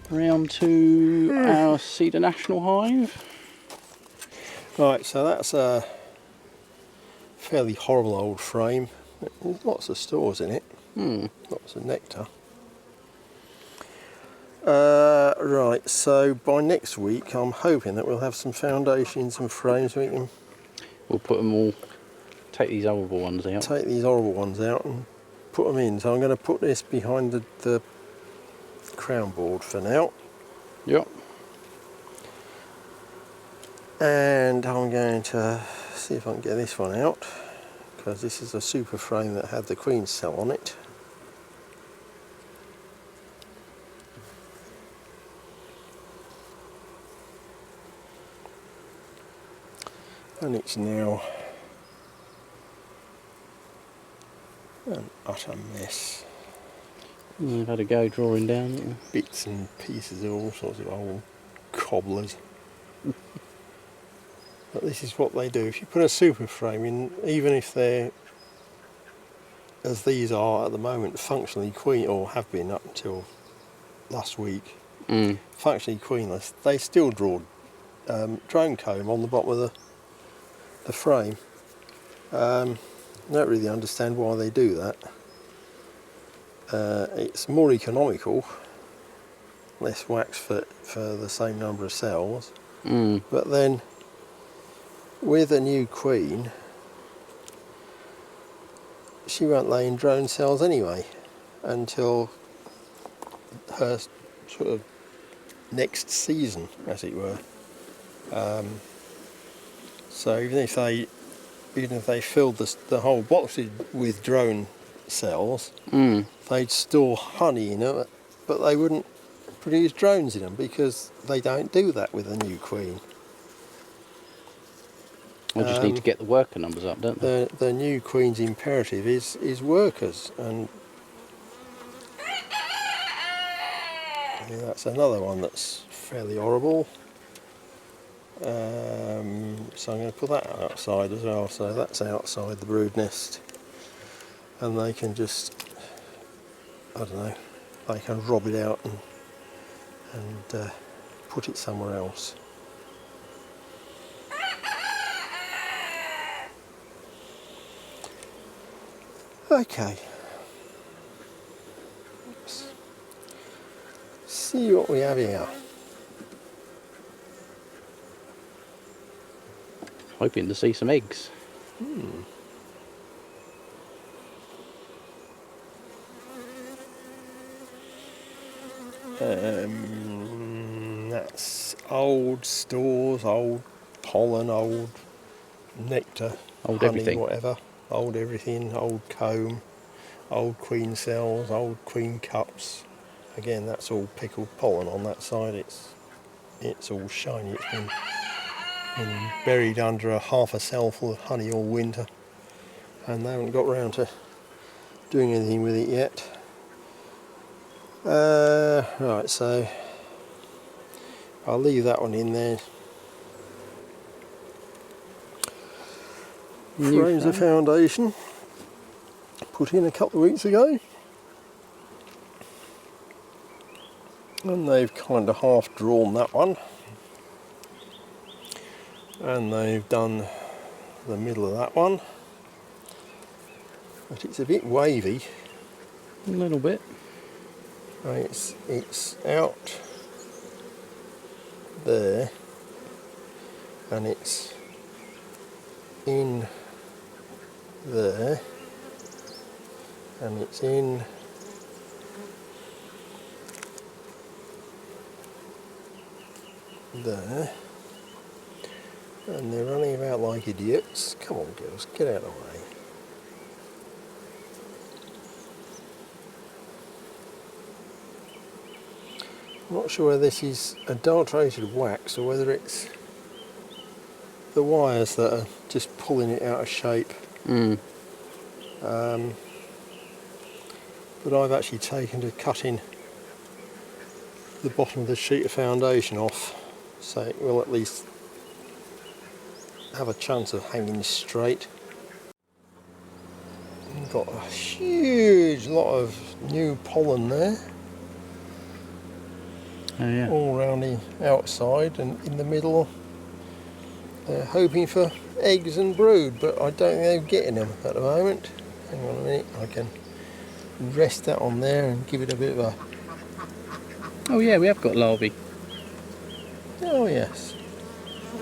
Round to our Cedar National Hive. Right, so that's a fairly horrible old frame. There's lots of stores in it, lots of nectar. Right, so by next week I'm hoping that we'll have some foundations and frames. We can We'll put them all, take these horrible ones out. take these horrible ones out and put them in. So I'm going to put this behind the crown board for now. Yep. And I'm going to see if I can get this one out, because this is a super frame that had the queen cell on it. And it's now an utter mess. You've had a go drawing down, haven't you? Bits and pieces of all sorts of old cobblers. But this is what they do. If you put a super frame in, even if they're, as these are at the moment, functionally queen, or have been up until last week, functionally queenless, they still draw drone comb on the bottom of the frame. I don't really understand why they do that. It's more economical, less wax for the same number of cells, but then with a new queen, she won't lay in drone cells anyway until her sort of next season, as it were. So even if they filled the whole box with drone cells, they'd store honey in them, but they wouldn't produce drones in them because they don't do that with a new queen. We just need to get the worker numbers up, don't they? The new queen's imperative is workers, and yeah, that's another one that's fairly horrible. So I'm going to put that outside as well, so that's outside the brood nest, and they can just, I don't know, they can rob it out and put it somewhere else. Okay, let's see what we have here. Hoping to see some eggs. That's old stores, old pollen, old nectar, Old honey, everything. whatever. Old everything, old comb, old queen cells, old queen cups. Again, that's all pickled pollen on that side. It's all shiny. It's been buried under a half a cell full of honey all winter, and they haven't got round to doing anything with it yet. Right, so I'll leave that one in there. Frames of foundation put in a couple of weeks ago, and they've kind of half drawn that one, and they've done the middle of that one, but it's a bit wavy. A little bit. It's out there, and it's in there, and it's in there, and they're running about like idiots. Come on, girls, get out of the way. I'm not sure whether this is adulterated wax or whether it's the wires that are just pulling it out of shape. But I've actually taken to cutting the bottom of the sheet of foundation off, so it will at least have a chance of hanging straight. We've got a huge lot of new pollen there. Oh yeah. all around the outside, and in the middle they're hoping for eggs and brood, but I don't think they're getting them at the moment. Hang on a minute, I can rest that on there and give it a bit of a... Oh yeah, we have got larvae. Oh yes.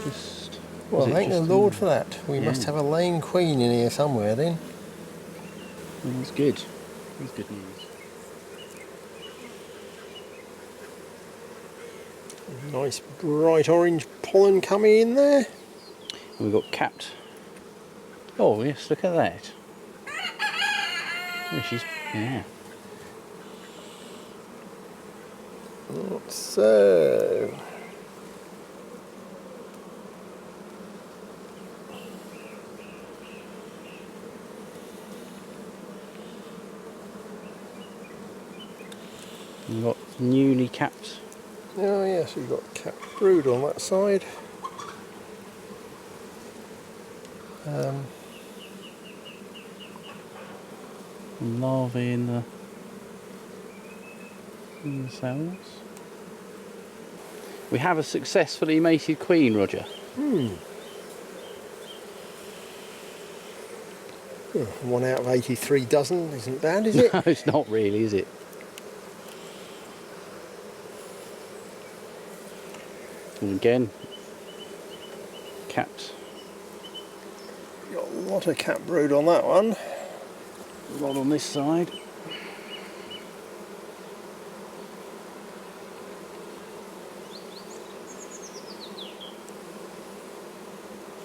Just. Well, thank the Lord for that. We Yeah. must have a laying queen in here somewhere then. Well, that's good. That's good news. Nice bright orange pollen coming in there. And we've got capped. Oh yes, look at that. Oh, she's. Yeah. So, We've got newly capped. oh yes, we've got capped brood on that side. Larvae in the cells. We have a successfully mated queen, Roger. Oh, 1 out of 83 dozen isn't bad, is it? No, it's not really, is it? And again, capped. Got a lot of capped brood on that one. A lot on this side.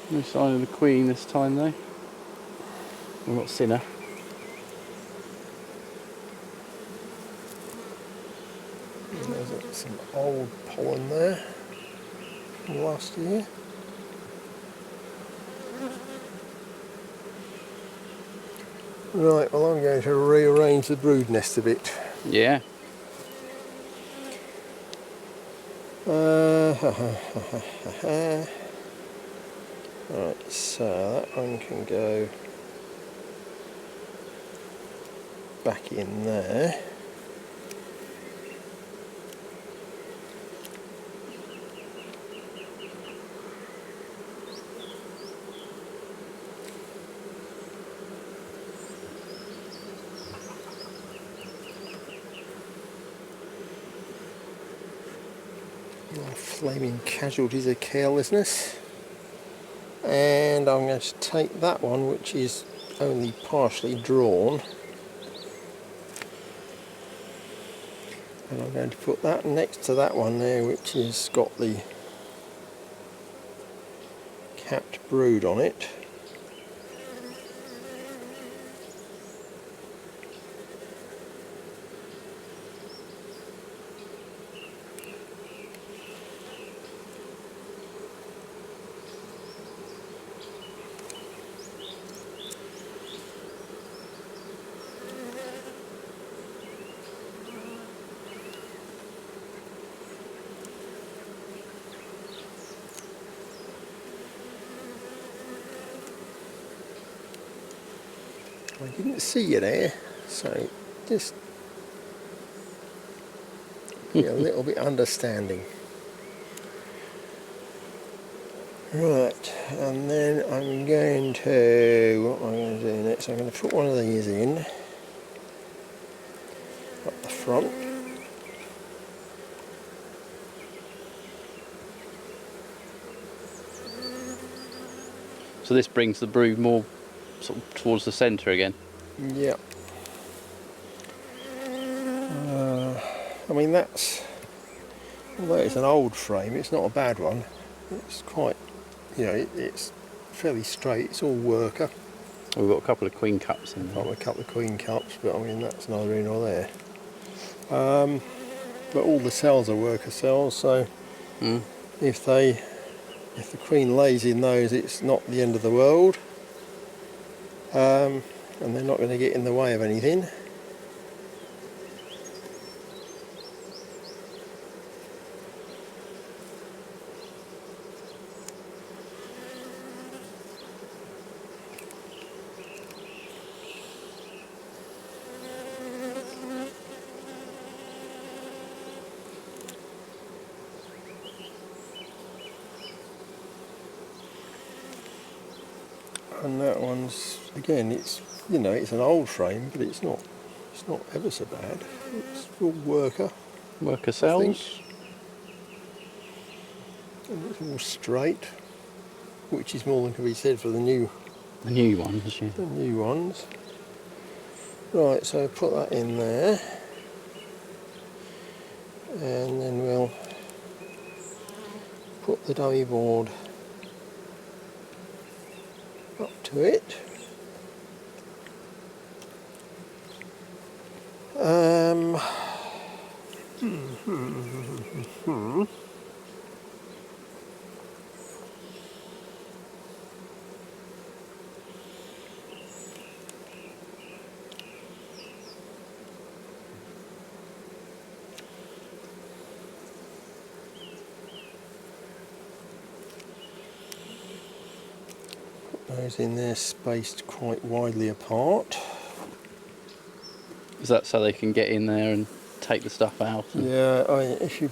No sign of the queen this time though. We've got Cedar. There's some old pollen there from last year. Right, well I'm going to rearrange the brood nest a bit. Yeah. Right, so that one can go back in there. Flaming casualties of carelessness. And I'm going to take that one, which is only partially drawn, and I'm going to put that next to that one there, which has got the capped brood on it. I didn't see you there, so just be a little bit understanding. Right, and then I'm going to, what am I going to do next? I'm going to put one of these in up the front. So this brings the brood more sort of towards the centre again. Yeah. I mean that's, although it's an old frame, it's not a bad one. It's quite, you know, it's fairly straight. It's all worker. We've got a couple of queen cups in there. Got a couple of queen cups, but I mean that's neither here nor there. But all the cells are worker cells, so if the queen lays in those, it's not the end of the world, and they're not going to get in the way of anything. And that one's, again, it's, you know, it's an old frame, but it's not ever so bad. It's all worker. Worker I think. cells. And it's all straight, which is more than can be said for the new Ones, yeah. the new ones. Right, so put that in there, and then we'll put the dummy board up to it. Those in there spaced quite widely apart. Is that so they can get in there and take the stuff out? Yeah, if you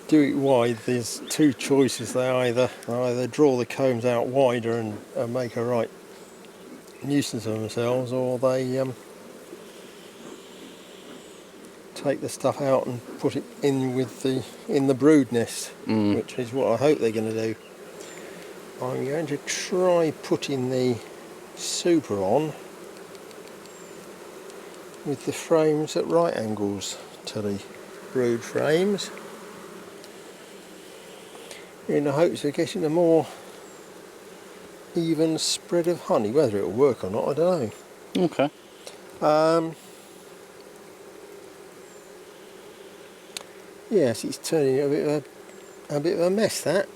do it wide, there's two choices. They either draw the combs out wider and make a right nuisance of themselves, or they take the stuff out and put it in the brood nest, which is what I hope they're going to do. I'm going to try putting the super on with the frames at right angles to the brood frames, in the hopes of getting a more even spread of honey. Whether it'll work or not, I don't know. Okay. Yes, it's turning a bit of a mess, that.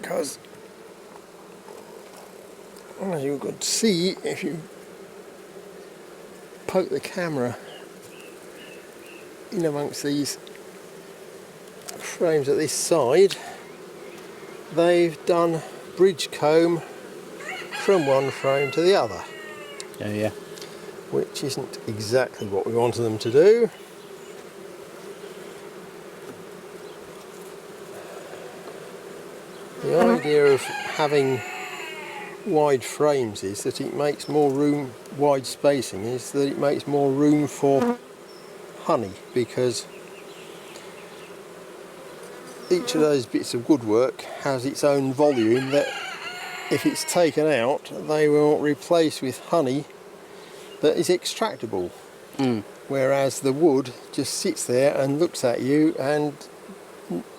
Because, as you could see, if you poke the camera in amongst these frames at this side, they've done bridge comb from one frame to the other. Yeah. Which isn't exactly what we wanted them to do. The idea of having wide frames is that it makes more room, wide spacing is that it makes more room for honey, because each of those bits of woodwork has its own volume that if it's taken out, they will replace with honey that is extractable, whereas the wood just sits there and looks at you, and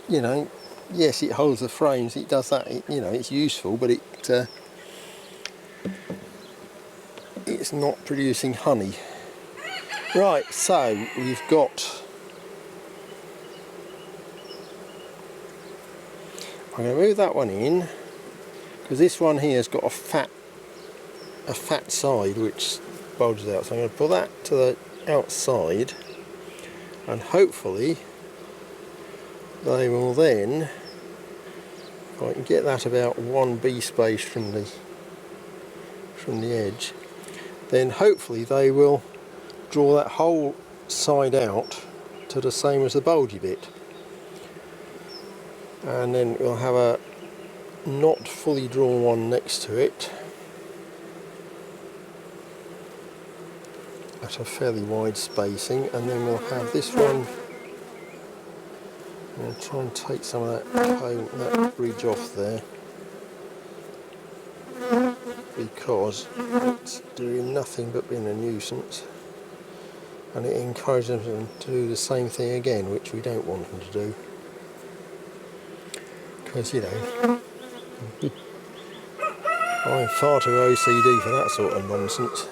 you know, yes, it holds the frames, it does that, you know, it's useful, but it's not producing honey. Right, so we've got, I'm going to move that one in, because this one here has got a fat side which bulges out, so I'm going to put that to the outside, and hopefully they will then, if I can get that about 1 bee space from the edge, then hopefully they will draw that whole side out to the same as the bulgy bit, and then we'll have a not fully drawn one next to it at a fairly wide spacing, and then we'll have this one. I'm going to try and take some of that bridge off there, because it's doing nothing but being a nuisance, and it encourages them to do the same thing again, which we don't want them to do, because, you know, I'm far too OCD for that sort of nonsense.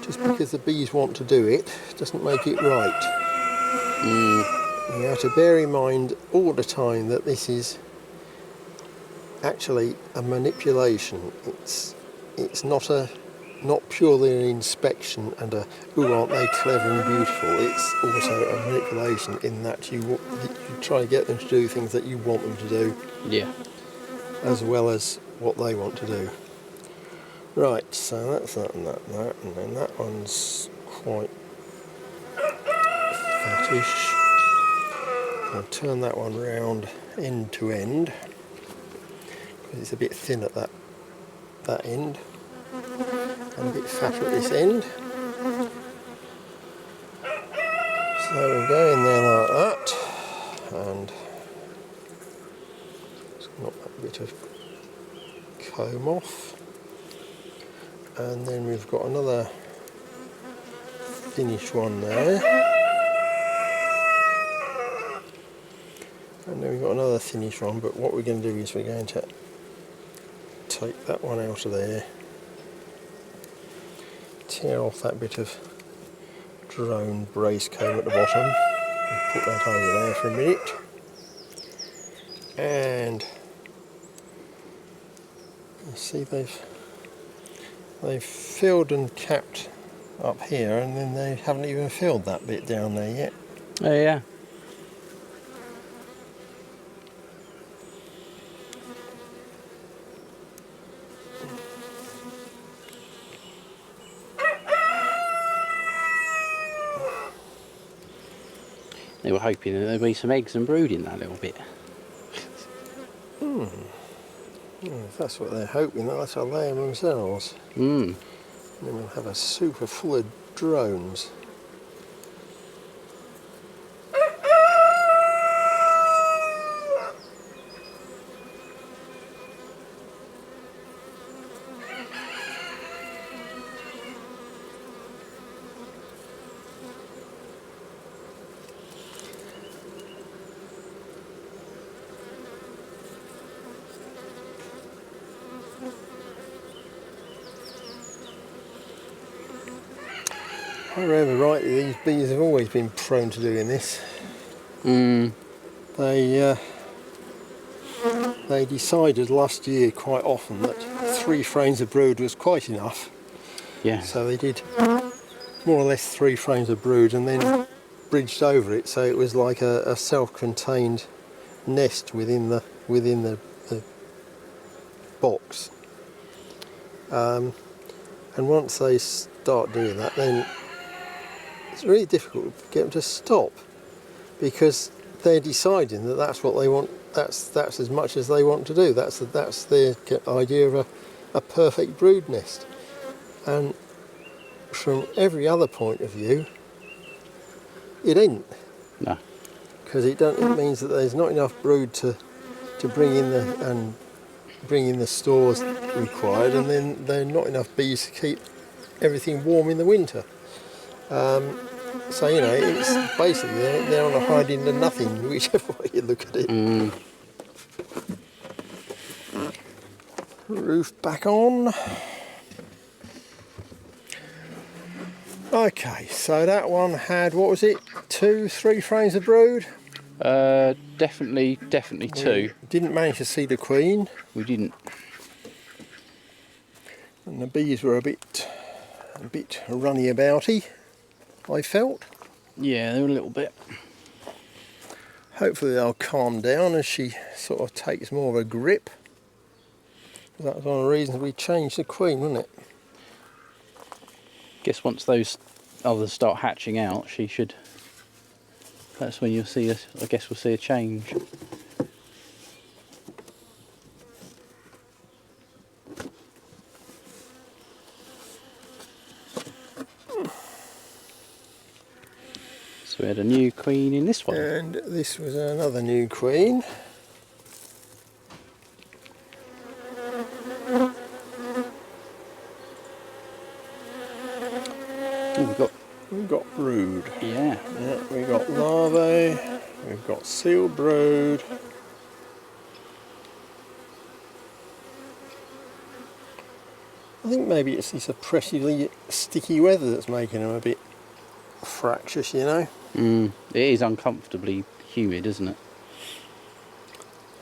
Just because the bees want to do it doesn't make it right. You have to bear in mind all the time that this is actually a manipulation. It's not purely an inspection and a, ooh, aren't they clever and beautiful. It's also a manipulation in that you try to get them to do things that you want them to do. Yeah. As well as what they want to do. Right, so that's that and that and that, and then that one's quite fattish. I'll turn that one round end to end because it's a bit thin at that end and a bit fatter at this end. So we go in there like that, and just knock that bit of comb off, and then we've got another finished one there, and then we've got another finished one, but what we're going to do is we're going to take that one out of there, tear off that bit of drone brace comb at the bottom, and put that over there for a minute, and you see they've filled and capped up here, and then they haven't even filled that bit down there yet. Oh yeah. They were hoping that there'd be some eggs and brood in that little bit. Well, if that's what they're hoping, that's how they lay them themselves. Mm. And then we'll have a super full of drones. If I remember rightly, these bees have always been prone to doing this. Mm. They decided last year quite often that 3 frames of brood was quite enough. Yeah. So they did more or less 3 frames of brood and then bridged over it, so it was like a self-contained nest within the box. And once they start doing that, then it's really difficult to get them to stop, because they're deciding that that's what they want. That's as much as they want to do. That's their idea of a perfect brood nest. And from every other point of view, it ain't. No. Because it means that there's not enough brood to bring in the stores required, and then there are not enough bees to keep everything warm in the winter. So you know, it's basically they're on a hide into nothing, whichever way you look at it. Mm. Roof back on. Okay, so that one had, what was it, 2-3 frames of brood? Definitely 2. Didn't manage to see the queen, We didn't. and the bees were a bit runny abouty, I felt. Yeah, they were a little bit. Hopefully they'll calm down as she sort of takes more of a grip. That was one of the reasons we changed the queen, wasn't it? Guess once those others start hatching out, she should. That's when you'll see us. I guess we'll see a change. So we had a new queen in this one. And this was another new queen. Oh, We've got brood. yeah. Yeah, we've got larvae, we've got sealed brood. I think maybe it's this oppressively sticky weather that's making them a bit fractious, you know. Mm, it is uncomfortably humid, isn't it?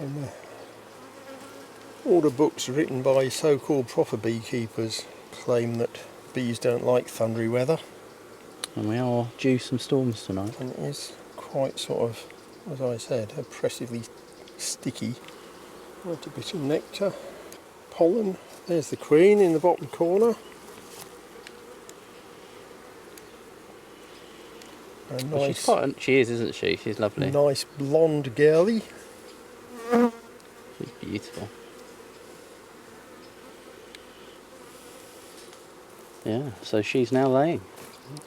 And all the books written by so-called proper beekeepers claim that bees don't like thundery weather. And we are due some storms tonight. And it is quite sort of, as I said, oppressively sticky. Want a bit of nectar, pollen. There's the queen in the bottom corner. A Well, nice, she is, isn't she? She's lovely. nice blonde girly. She's beautiful. Yeah, so she's now laying.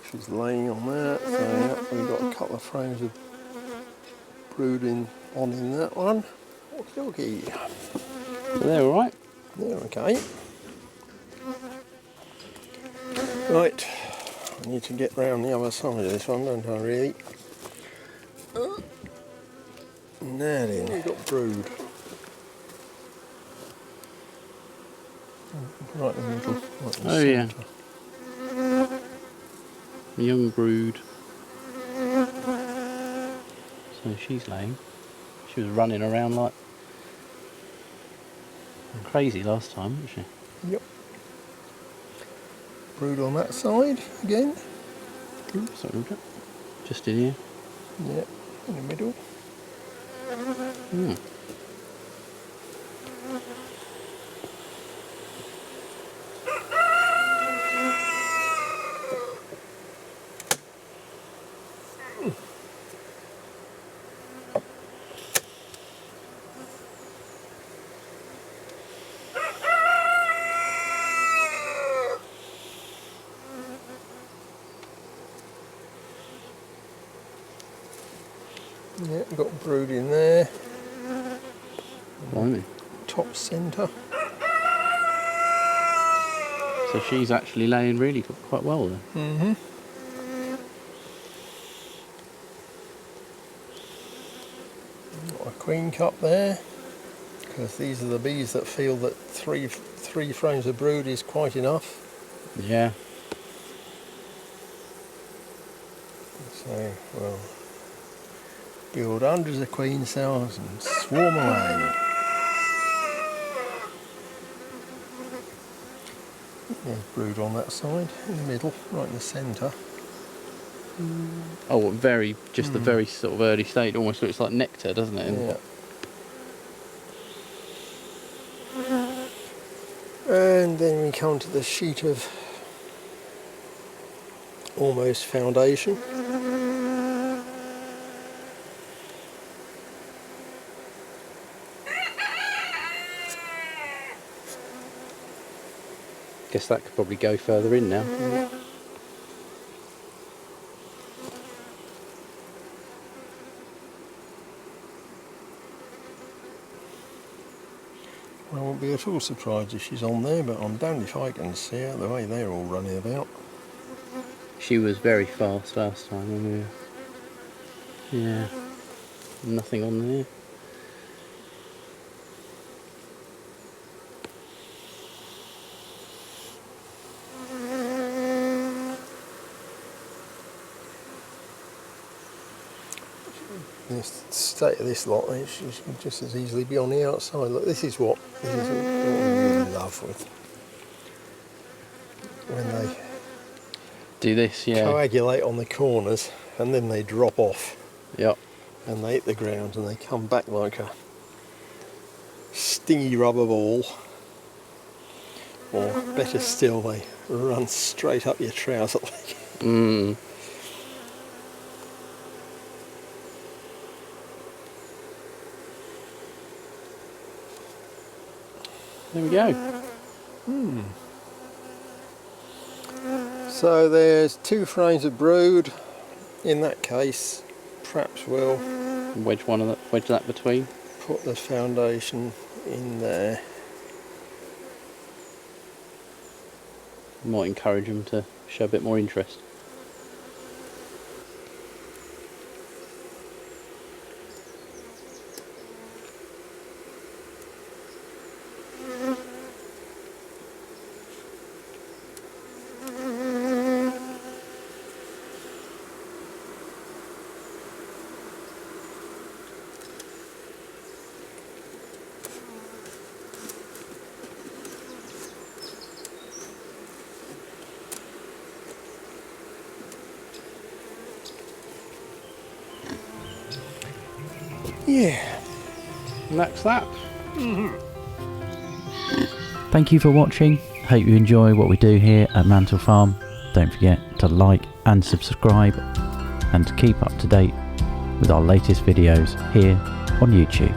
She's laying on that. So yeah, we've got a couple of frames of brooding on in that one. Okie dokie. So they're all right. Yeah, okay. Right, I need to get round the other side of this one, don't I, really? Now then, we've got brood. Right in the middle. Right in the Oh yeah. centre. Young brood. So she's laying. She was running around like crazy last time, wasn't she? Yep. Brood on that side again. Oops, sorry, look. Just in here. Yep, in the middle. Hmm. Yeah, got brood in there. Blimey. Top centre. So she's actually laying really quite well then. Mm-hmm. Got a queen cup there, because these are the bees that feel that three frames of brood is quite enough. Yeah. So we'll build hundreds of queen cells and swarm away. There's brood on that side, in the middle, right in the centre. Oh, just the very sort of early stage. Almost looks like nectar, doesn't it? Yeah. And then we come to the sheet of almost foundation. Guess that could probably go further in now. I won't be at all surprised if she's on there, but I'm damned if I can see her the way they're all running about. She was very fast last time when we were... Yeah. Nothing on there. The state of this lot, she can just as easily be on the outside. Look, this is what I really love with when they Do this, yeah. coagulate on the corners and then they drop off Yep. and they hit the ground and they come back like a stingy rubber ball, or better still, they run straight up your trouser leg. Mm. There we go. So there's 2 frames of brood. In that case, perhaps we'll Wedge that between. put the foundation in there. Might encourage them to show a bit more interest. Yeah. And that's that. Thank you for watching. Hope you enjoy what we do here at Mantel Farm. Don't forget to like and subscribe, and to keep up to date with our latest videos here on YouTube.